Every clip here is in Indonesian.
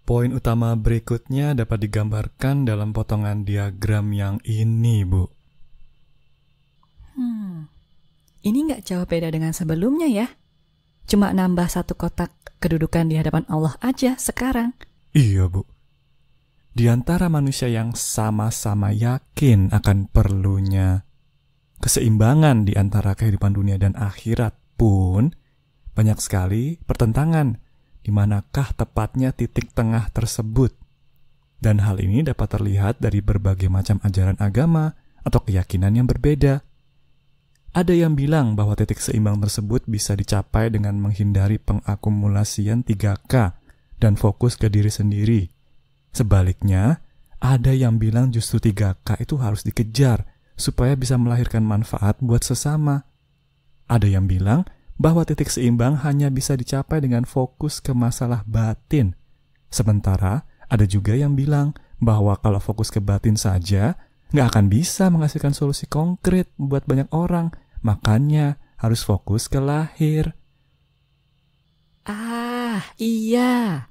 Poin utama berikutnya dapat digambarkan dalam potongan diagram yang ini, Bu. Ini nggak jauh beda dengan sebelumnya ya. Cuma nambah satu kotak kedudukan di hadapan Allah aja sekarang. Iya, Bu. Di antara manusia yang sama-sama yakin akan perlunya keseimbangan di antara kehidupan dunia dan akhirat pun, banyak sekali pertentangan di manakah tepatnya titik tengah tersebut. Dan hal ini dapat terlihat dari berbagai macam ajaran agama atau keyakinan yang berbeda. Ada yang bilang bahwa titik seimbang tersebut bisa dicapai dengan menghindari pengakumulasian 3K dan fokus ke diri sendiri. Sebaliknya, ada yang bilang justru 3K itu harus dikejar supaya bisa melahirkan manfaat buat sesama. Ada yang bilang bahwa titik seimbang hanya bisa dicapai dengan fokus ke masalah batin. Sementara ada juga yang bilang bahwa kalau fokus ke batin saja, nggak akan bisa menghasilkan solusi konkret buat banyak orang. Makanya harus fokus ke lahir. Ah, iya.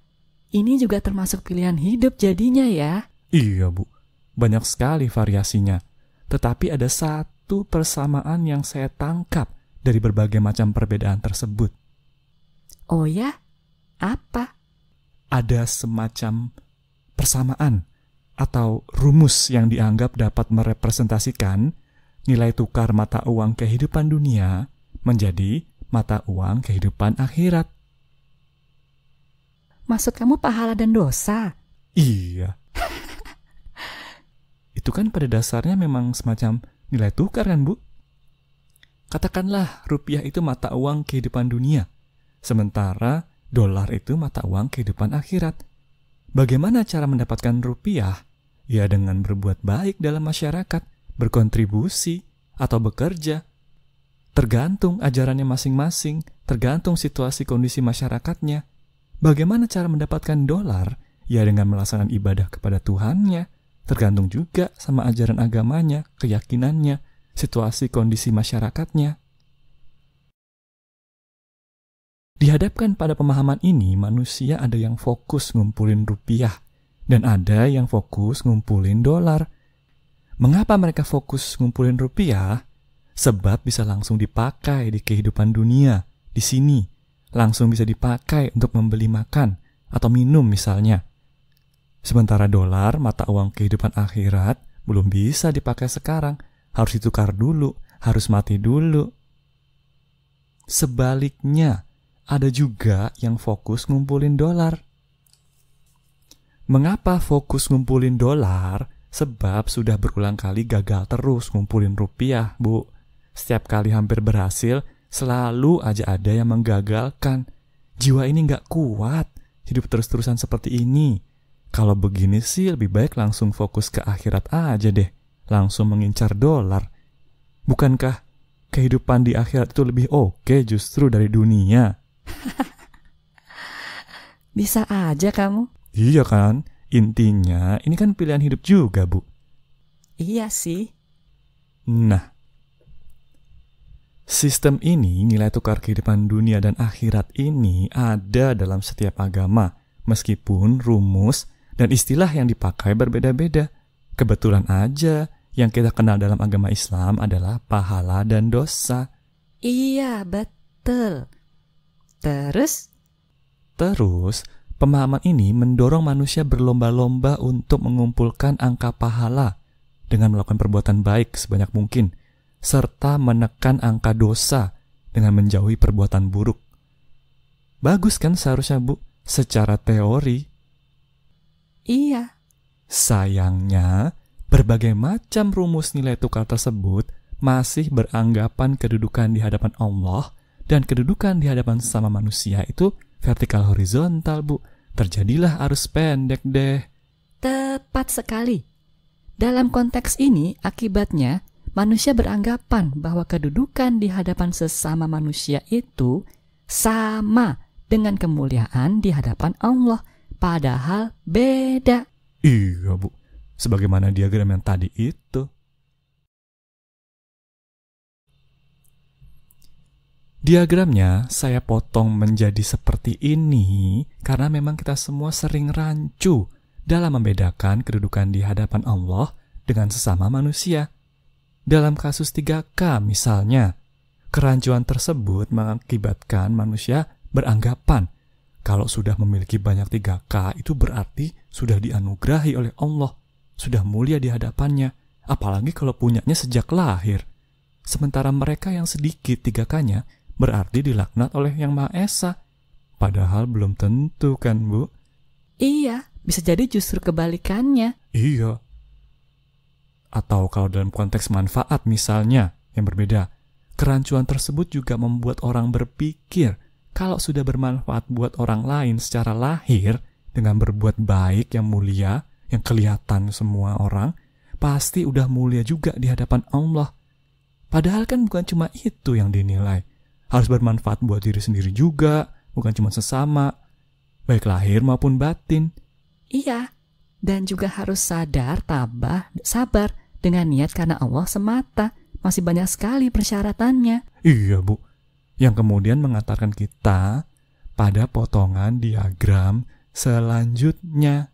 Ini juga termasuk pilihan hidup jadinya ya. Iya, Bu. Banyak sekali variasinya. Tetapi ada satu persamaan yang saya tangkap dari berbagai macam perbedaan tersebut. Oh ya? Apa? Ada semacam persamaan atau rumus yang dianggap dapat merepresentasikan nilai tukar mata uang kehidupan dunia menjadi mata uang kehidupan akhirat. Maksud kamu pahala dan dosa? Iya. Itu kan pada dasarnya memang semacam nilai tukar kan, Bu? Katakanlah rupiah itu mata uang kehidupan dunia, sementara dolar itu mata uang kehidupan akhirat. Bagaimana cara mendapatkan rupiah? Ya dengan berbuat baik dalam masyarakat, berkontribusi, atau bekerja. Tergantung ajarannya masing-masing, tergantung situasi kondisi masyarakatnya. Bagaimana cara mendapatkan dolar? Ya dengan melaksanakan ibadah kepada Tuhannya. Tergantung juga sama ajaran agamanya, keyakinannya, situasi kondisi masyarakatnya. Dihadapkan pada pemahaman ini, manusia ada yang fokus ngumpulin rupiah, dan ada yang fokus ngumpulin dolar. Mengapa mereka fokus ngumpulin rupiah? Sebab bisa langsung dipakai di kehidupan dunia, di sini. Langsung bisa dipakai untuk membeli makan atau minum misalnya. Sementara dolar, mata uang kehidupan akhirat, belum bisa dipakai sekarang. Harus ditukar dulu, harus mati dulu. Sebaliknya, ada juga yang fokus ngumpulin dolar. Mengapa fokus ngumpulin dolar? Sebab sudah berulang kali gagal terus ngumpulin rupiah, Bu. Setiap kali hampir berhasil, selalu aja ada yang menggagalkan. Jiwa ini nggak kuat, hidup terus-terusan seperti ini. Kalau begini sih lebih baik langsung fokus ke akhirat aja deh. Langsung mengincar dolar. Bukankah kehidupan di akhirat itu lebih oke justru dari dunia? Bisa aja kamu. Iya kan? Intinya, ini kan pilihan hidup juga, Bu. Iya sih. Nah, sistem ini, nilai tukar kehidupan dunia dan akhirat ini ada dalam setiap agama, meskipun rumus dan istilah yang dipakai berbeda-beda. Kebetulan aja, yang kita kenal dalam agama Islam adalah pahala dan dosa. Iya, betul. Terus, pemahaman ini mendorong manusia berlomba-lomba untuk mengumpulkan angka pahala dengan melakukan perbuatan baik sebanyak mungkin, serta menekan angka dosa dengan menjauhi perbuatan buruk. Bagus kan seharusnya, Bu, secara teori? iya. Sayangnya, berbagai macam rumus nilai tukar tersebut masih beranggapan kedudukan di hadapan Allah dan kedudukan di hadapan sesama manusia itu vertikal horizontal, Bu. Terjadilah arus pendek deh. Tepat sekali. Dalam konteks ini, akibatnya manusia beranggapan bahwa kedudukan di hadapan sesama manusia itu sama dengan kemuliaan di hadapan Allah. Padahal beda. Iya, Bu. Sebagaimana diagram yang tadi itu. Diagramnya saya potong menjadi seperti ini karena memang kita semua sering rancu dalam membedakan kedudukan di hadapan Allah dengan sesama manusia. Dalam kasus 3K misalnya, kerancuan tersebut mengakibatkan manusia beranggapan kalau sudah memiliki banyak 3K itu berarti sudah dianugerahi oleh Allah, sudah mulia di hadapannya, apalagi kalau punyanya sejak lahir. Sementara mereka yang sedikit 3K-nya berarti dilaknat oleh Yang Maha Esa. Padahal belum tentu kan, Bu? Iya, bisa jadi justru kebalikannya. Iya. Atau kalau dalam konteks manfaat misalnya yang berbeda, kerancuan tersebut juga membuat orang berpikir kalau sudah bermanfaat buat orang lain secara lahir dengan berbuat baik yang mulia, yang kelihatan semua orang, pasti udah mulia juga di hadapan Allah. Padahal kan bukan cuma itu yang dinilai. Harus bermanfaat buat diri sendiri juga, bukan cuma sesama, baik lahir maupun batin. Iya, dan juga harus sadar, tabah, sabar dengan niat karena Allah semata. Masih banyak sekali persyaratannya. Iya, Bu. Yang kemudian mengantarkan kita pada potongan diagram selanjutnya.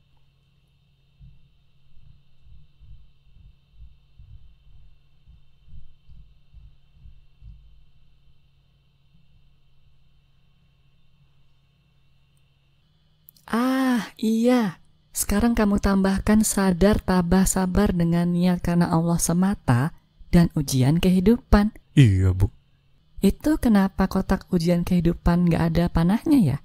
Ah, iya. Sekarang kamu tambahkan sadar, tabah, sabar dengan niat karena Allah semata dan ujian kehidupan. Iya, Bu. Itu kenapa kotak ujian kehidupan gak ada panahnya ya?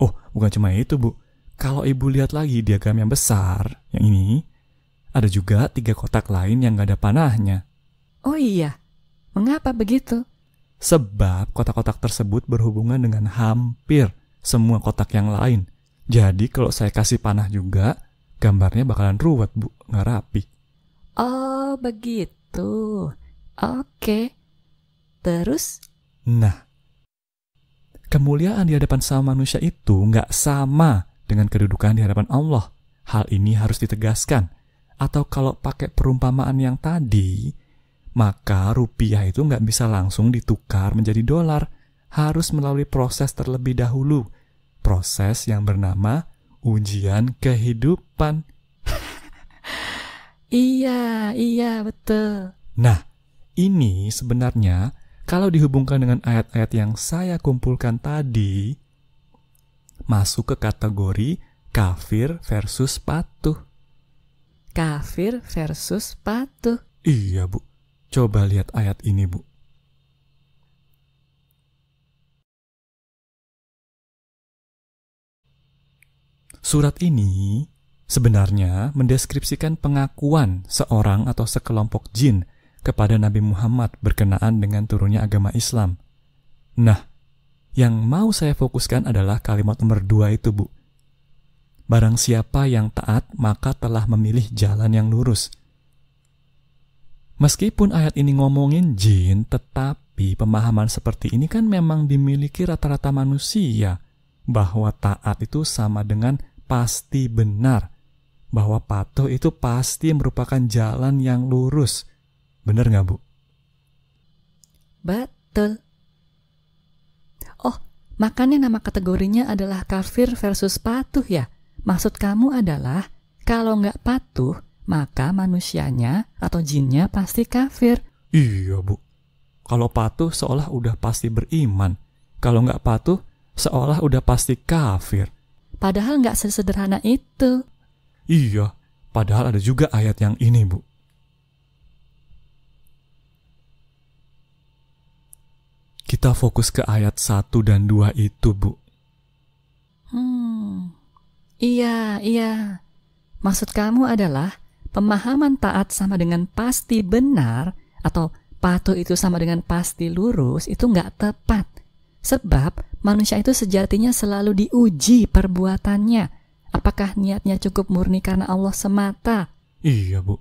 Oh, bukan cuma itu, Bu. Kalau Ibu lihat lagi diagram yang besar, yang ini, ada juga 3 kotak lain yang gak ada panahnya. Oh iya, mengapa begitu? Sebab kotak-kotak tersebut berhubungan dengan hampir semua kotak yang lain. Jadi kalau saya kasih panah juga, gambarnya bakalan ruwet, Bu, nggak rapi. Oh, begitu. Oke. Terus? Nah, kemuliaan di hadapan sama manusia itu nggak sama dengan kedudukan di hadapan Allah. Hal ini harus ditegaskan. Atau kalau pakai perumpamaan yang tadi, maka rupiah itu nggak bisa langsung ditukar menjadi dolar. Harus melalui proses terlebih dahulu. Proses yang bernama ujian kehidupan. Iya, betul. Nah, ini sebenarnya kalau dihubungkan dengan ayat-ayat yang saya kumpulkan tadi, masuk ke kategori kafir versus patuh. Kafir versus patuh. Iya, Bu. Coba lihat ayat ini, Bu. Surat ini sebenarnya mendeskripsikan pengakuan seorang atau sekelompok jin kepada Nabi Muhammad berkenaan dengan turunnya agama Islam. Nah, yang mau saya fokuskan adalah kalimat nomor 2 itu, Bu. Barang siapa yang taat, maka telah memilih jalan yang lurus. Meskipun ayat ini ngomongin jin, tetapi pemahaman seperti ini kan memang dimiliki rata-rata manusia, bahwa taat itu sama dengan pasti benar, bahwa patuh itu pasti merupakan jalan yang lurus. Benar nggak, Bu? Betul. Oh, makanya nama kategorinya adalah kafir versus patuh ya? Maksud kamu adalah kalau nggak patuh, maka manusianya atau jinnya pasti kafir. Iya, Bu. Kalau patuh seolah udah pasti beriman. Kalau nggak patuh, seolah udah pasti kafir. Padahal nggak sesederhana itu. Iya, padahal ada juga ayat yang ini, Bu. Kita fokus ke ayat 1 dan 2 itu, Bu. Iya. Maksud kamu adalah pemahaman taat sama dengan pasti benar atau patuh itu sama dengan pasti lurus itu nggak tepat. Sebab manusia itu sejatinya selalu diuji perbuatannya. Apakah niatnya cukup murni karena Allah semata? Iya, Bu.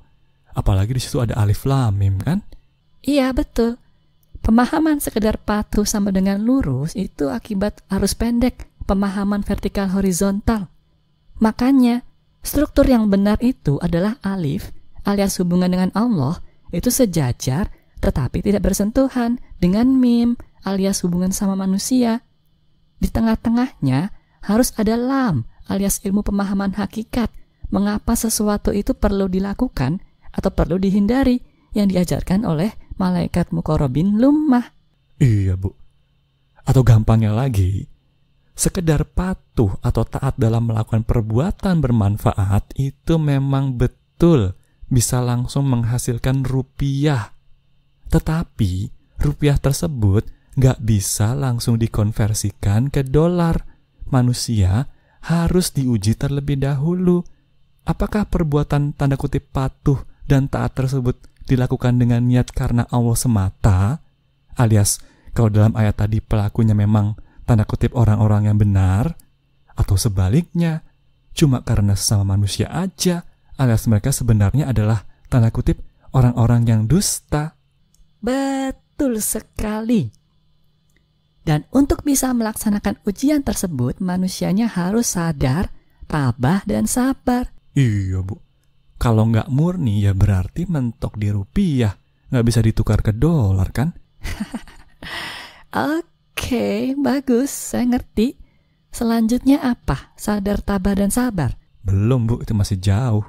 Apalagi di situ ada alif lam mim, kan? Iya, betul. Pemahaman sekedar patuh sama dengan lurus itu akibat arus pendek, pemahaman vertikal horizontal. Makanya, struktur yang benar itu adalah alif, alias hubungan dengan Allah, itu sejajar tetapi tidak bersentuhan dengan mim, alias hubungan sama manusia. Di tengah-tengahnya harus ada lam alias ilmu pemahaman hakikat, mengapa sesuatu itu perlu dilakukan atau perlu dihindari, yang diajarkan oleh malaikat muqarrabin lummah. Iya, Bu. Atau gampangnya lagi, sekedar patuh atau taat dalam melakukan perbuatan bermanfaat itu memang betul bisa langsung menghasilkan rupiah. Tetapi rupiah tersebut nggak bisa langsung dikonversikan ke dolar. Manusia harus diuji terlebih dahulu. Apakah perbuatan tanda kutip patuh dan taat tersebut dilakukan dengan niat karena Allah semata? Alias kalau dalam ayat tadi pelakunya memang tanda kutip orang-orang yang benar, atau sebaliknya cuma karena sesama manusia aja, alias mereka sebenarnya adalah tanda kutip orang-orang yang dusta. Betul sekali. Dan untuk bisa melaksanakan ujian tersebut, manusianya harus sadar, tabah, dan sabar. Iya, Bu. Kalau nggak murni ya berarti mentok di rupiah, nggak bisa ditukar ke dolar kan? Oke, bagus, saya ngerti. Selanjutnya apa? Sadar, tabah, dan sabar. Belum, Bu, itu masih jauh.